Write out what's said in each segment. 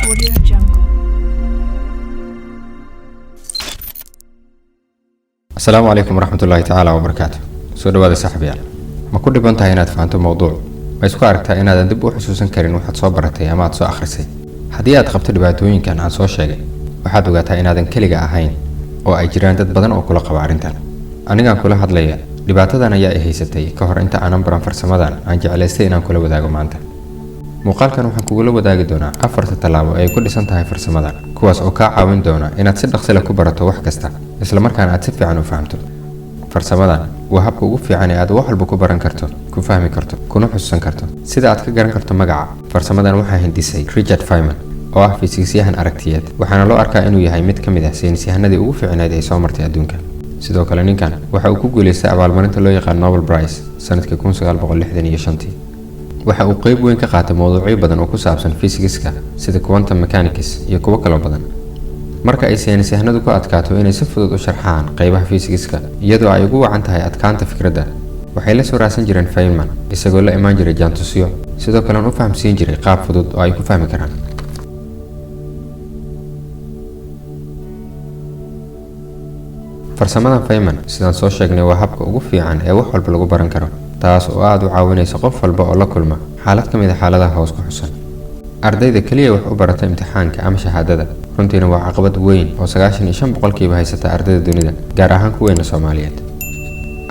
Audio Jungle. السلام عليكم ورحمة الله تعالى وبركاته. سو dhawaada saaxiibayaal. Ma ku dhiban tahay inaad fahanto mowduuc? Ma isku aragtaa inaadan dib u xusuusan karin waxaad soo baratay ama aad soo akhrisay? Haddii aad qabto dhibaatooyinkan aan soo sheegay, waxaad ogaataa inaadan kaliga ahayn oo ay jiraan dad badan oo kula qaba arrintan. Anigaan kula hadlaya, dhibaatadan ayaa i haysatay ka hor inta aanan baran farsamadan aan jeclaystay inaan kula wadaago maanta. Muuqaalkan waxaan kugula wadaagi doonaa 4 tallaabo ay ku dhisan tahay farsamadan, kuwaas oo kaa caawin doona inaad si dhaqso leh ku barato wax kasta, isla markaana aad si fiican u fahamto. Farsamadan waa habka ugu fiican ee aad wax walba ku baran karto, ku fahmi karto, kuna xusuusan karto. Sida aad ka garan karto magaca, farsamadan waxaa hindisay Richard Feynman, oo ah fiisiksyahan aragtiyeed, waxaana loo arkaa inuu yahay mid ka mid ah saynisyahanadii ugu fiicnayd ee soo martay adduunka. Sidoo kale ninkan waxa uu ku guuleystay abaalmarinta loo yaqaan Nobel Prize sanadkii 1965. waxa uu qayb weyn ka qaatay mowduucyo badan oo ku saabsan fiisigiska sida quantum mechanics iyo kuwo kale badan. Marka ay saynisyahanadu ku adkaato inay si fudud u sharxaan qaybaha fiisigiska iyadoo ay ugu wacan tahay adkaanta fikradda, waxay la soo raadsan jireen Feynman isagoo la imaan jiray jaantusyo, sidoo kale u fahamsiin jiray qaab fudud oo ay ku fahmi karaan. farsamadan Feynman sidaan soo sheegnay waa habka ugu fiican ee wax walba lagu baran karo, taas oo aad u caawinaysa qof walba oo la kulma xaalad ka mid ah xaaladaha hoos ku xusan. Ardayda kaliya wax u barata imtixaanka ama shahaadada runtiina waa caqabad weyn oo 95% haysata ardayda dunida, gaar ahaan kuweena Soomaaliyeed.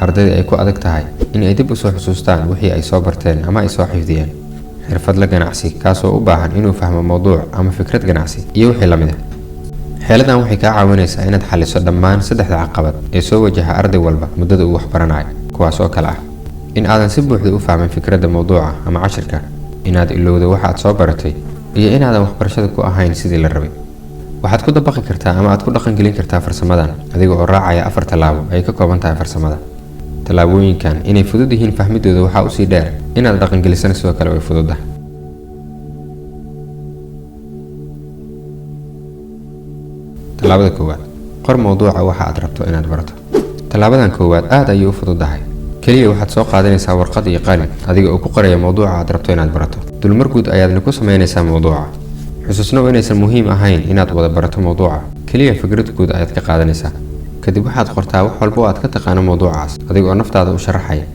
Ardayda ay ku adag tahay in ay dib u soo xusuustaan wixii ay soo barteen ama ay soo xifdiyeen. Xirfad la ganacsi kaas oo u baahan inuu fahmo mowduuc ama fikrad ganacsi iyo wixii la mid ah. xeeladan waxay kaa caawinaysaa inaad xalliso dhammaan 3 caqabad ee soo wajaha arday walba muddada uu wax baranayo, kuwaas oo kala ah in aadan si buuxda u fahmin fikradda mowduuca ama cashirka, inaad ilowdo waxa aad soo baratay, iyo inaadan waxbarashada ku ahayn sidii la rabay. waxaad ku dabaqi kartaa ama aad ku dhaqan gelin kartaa farsamadan adiga oo raacaya 4 tallaabo ay ka kooban tahay farsamada. Tallaabooyinkan inay fudud yihiin fahmidooda waxaa u sii dheer inaad dhaqan gelisana sidoo kale way fududahay. Tallaabada koowaad, qor mowduuca waxa aad rabto inaad barato. Tallaabadan koowaad aad ayay u fududahay. kaliya waxaad soo qaadanaysaa warqad iyo qalin adiga oo ku qoraya mowduuca aad rabto inaad barato. dulmar guud ayaadna ku samaynaysaa mowduuca. xusuusno inaysan muhiim ahayn inaad wada barato mowduuca, kaliya fikrad guud ayaad ka qaadanaysaa. kadib waxaad qortaa wax walba oo aad ka taqaano mowduucaas adiga oo naftaada u sharaxaya.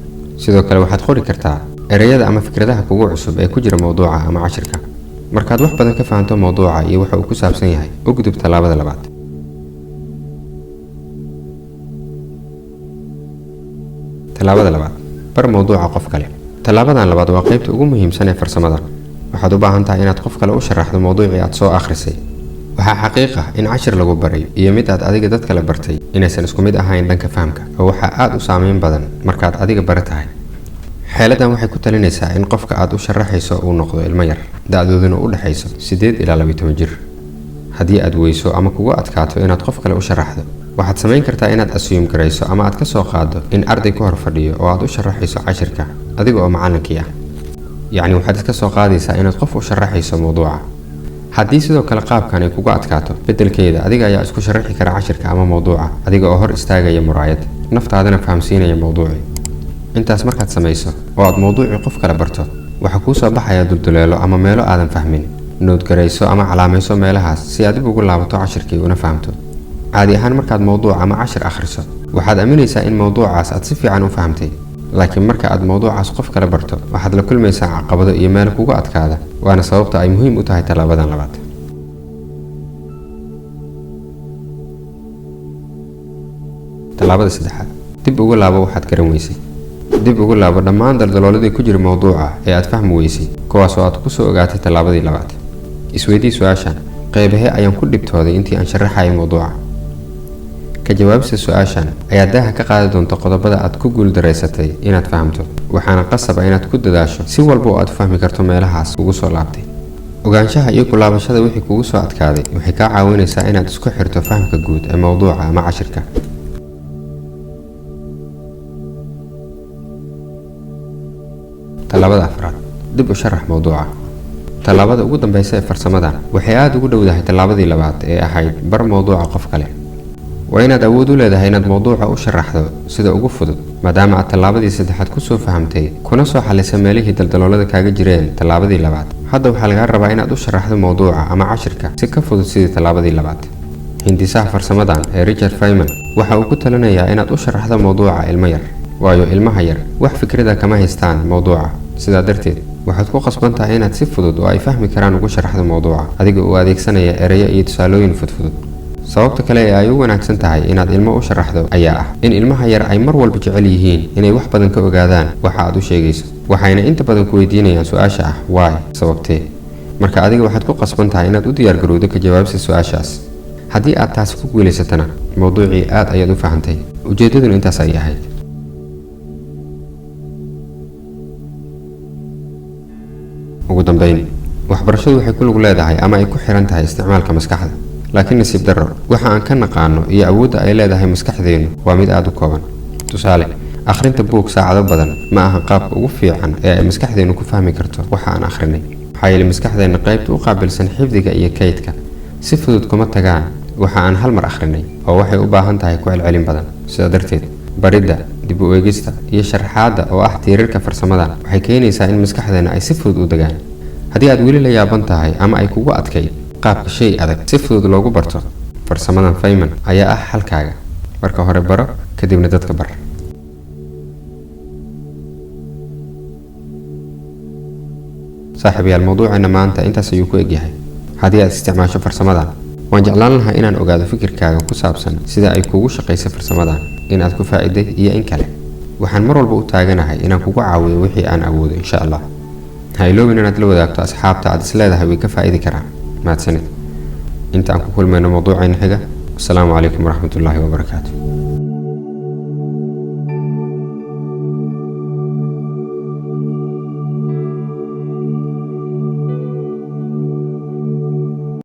sidoo kale waxaad qori kartaa ereyada ama fikradaha kugu cusub ee ku jira mowduuca ama cashirka. markaad wax badan ka fahanto mowduuca iyo waxa uu ku saabsan yahay, u gudub tallaabada labaad. tallaabada labaad, bar mowduuca qof kale. tallaabadan labaad waa qaybta ugu muhiimsan ee farsamada. waxaad u baahan tahay inaad qof kale u sharaxdo mowduucii aad soo akhrisay. waxaa xaqiiq ah in cashir lagu baray iyo mid aad adiga dad kale bartay inaysan isku mid ahayn dhanka fahamka, oo waxaa aad u saameyn badan markaad adiga bara tahay. xeeladan waxay ku talinaysaa in qofka aad u sharaxayso uu noqdo ilmo yar, da'dooduna u dhaxayso 8 ilaa 12 jir. haddii aad weyso ama kugu adkaato inaad qof kale u sharaxdo, waxaad samayn kartaa inaad assume garayso ama aad ka soo qaado in arday ku hor fadhiyo oo aad u sharaxayso cashirka adiga oo macallinkii ah. yacni waxaad iska soo qaadaysaa inaad qof u sharaxayso mowduuca. haddii sidoo kale qaabkan ay kugu adkaato, beddelkeeda adiga ayaa isku sharaxi kara cashirka ama mowduuca adiga oo hor istaagaya muraayad, naftaadana fahamsiinaya mowduucii. intaas markaad samayso oo aad mowduucii qof kale barto, waxaa kuu soo baxaya dulduleelo ama meelo aadan fahmin. nood garayso ama calaamayso meelahaas si aad dib ugu laabato cashirkii una fahamto. caadi ahaan markaad mowduuc ama cashir akhriso, waxaad aaminaysaa in mowduucaas aad si fiican u fahamtay. laakiin marka aad mowduucaas qof kale barto, waxaad la kulmaysaa caqabado iyo meelo kugu adkaada, waana sababta ay muhiim u tahay tallaabadan labaad. tallaabada saddexaad, dib ugu laabo waxaad garan weysay. dib ugu laabo dhammaan daldalooladii ku jira mowduuca ee aad fahmi weysay, kuwaas oo aad ku soo ogaatay tallaabadii labaad. isweydii su'aashan, qaybahee ayaan ku dhibtooday intii aan sharaxayay mowduuca? ka jawaabista su'aashan ayaa daaha ka qaadi doonta qodobada aad ku guuldareysatay inaad fahamto, waxaana qasab ah inaad ku dadaasho si walba oo aad u fahmi karto meelahaas kugu soo laabtay. ogaanshaha iyo ku laabashada wixii kugu soo adkaaday waxay kaa caawinaysaa inaad isku xirto fahamka guud ee mowduuca ama cashirka. tallaabada afraad, dib u sharax mowduuca. tallaabada ugu dambaysa ee farsamadan waxay aad ugu dhowdahay tallaabadii labaad ee ahayd bar mowduuca qof kale. waa inaad awood u leedahay inaad mowduuca u sharaxdo sida ugu fudud, maadaama aad tallaabadii saddexaad ku soo fahamtay kuna soo xallisay meelihii daldaloolada kaaga jireen tallaabadii labaad. hadda waxaa laga rabaa inaad u sharaxdo mawduuca ama cashirka si ka fudud sidii talaabadii labaad. hindisaha farsamadan ee Richard Feynman waxa uu ku talinayaa inaad u sharaxdo mawduuca ilmo yar, waayo ilmaha yar wax fikrada kama haystaan mawduuca. sidaa darteed waxaad ku qasban tahay inaad si fudud oo ay fahmi karaan ugu sharaxdo mawduuca adiga oo adeegsanaya erayo iyo tusaalooyin fudfudud. sababta kale ee ay u wanaagsan tahay inaad ilmo u sharaxdo ayaa ah in ilmaha yar ay mar walba jecel yihiin inay wax badan ka ogaadaan waxa aad u sheegayso, waxayna inta badan ku weydiinayaan su'aasha ah why, sababtee. marka adiga waxaad ku qasban tahay inaad u diyaar garowdo ka jawaabista su'aashaas. haddii aad taasi ku guulaysatana mawduucii aad ayaad u fahantay. ujeedaduna intaas ay ahayd. ugu dambeyn, waxbarashadu waxay ku lug leedahay ama ay ku xiran tahay isticmaalka maskaxda, laakiin nasiib darro waxa aan ka naqaano iyo awoodda ay leedahay maskaxdeenu waa mid aad u kooban. tusaale, akhrinta buug saacado badan ma aha qaabka ugu fiican ee ay maskaxdeenu ku fahmi karto waxa aan akhrinay, maxaa yeelay maskaxdeena qaybta u qaabilsan xifdiga iyo kaydka si fudud kuma tagaan waxa aan hal mar akhrinay, oo waxay u baahan tahay ku celcelin badan. sidaa darteed, baridda, dib u eegista iyo sharaxaadda oo ah tiirarka farsamadan waxay keenaysaa in maskaxdeena ay si fudud u degaan. haddii aad weli la yaaban tahay ama ay kugu adkayd qaabka shay adag si fudud loogu barto, farsamadan Feynman ayaa ah xalkaaga. marka hore baro, kadibna dadka bar. saaxiibayaal, mawduuceena maanta intaas ayuu ku egyahay. haddii aad isticmaasho farsamadan, waan jeclaan lahaa inaan ogaado fikirkaaga ku saabsan sida ay kugu shaqayso farsamadan, in aad ku faa'iiday iyo in kale. waxaan mar walba u taaganahay inaan kugu caawiyo wixii aan awoodo insha Allah. ha iloobin inaad la wadaagto asxaabta aad isleedahay way ka faa'iidi karaan. mahadsanid. inta aan ku kulmayno mawduuceena xiga. assalaamu calaykum waraxmatullaahi wabarakaatuh.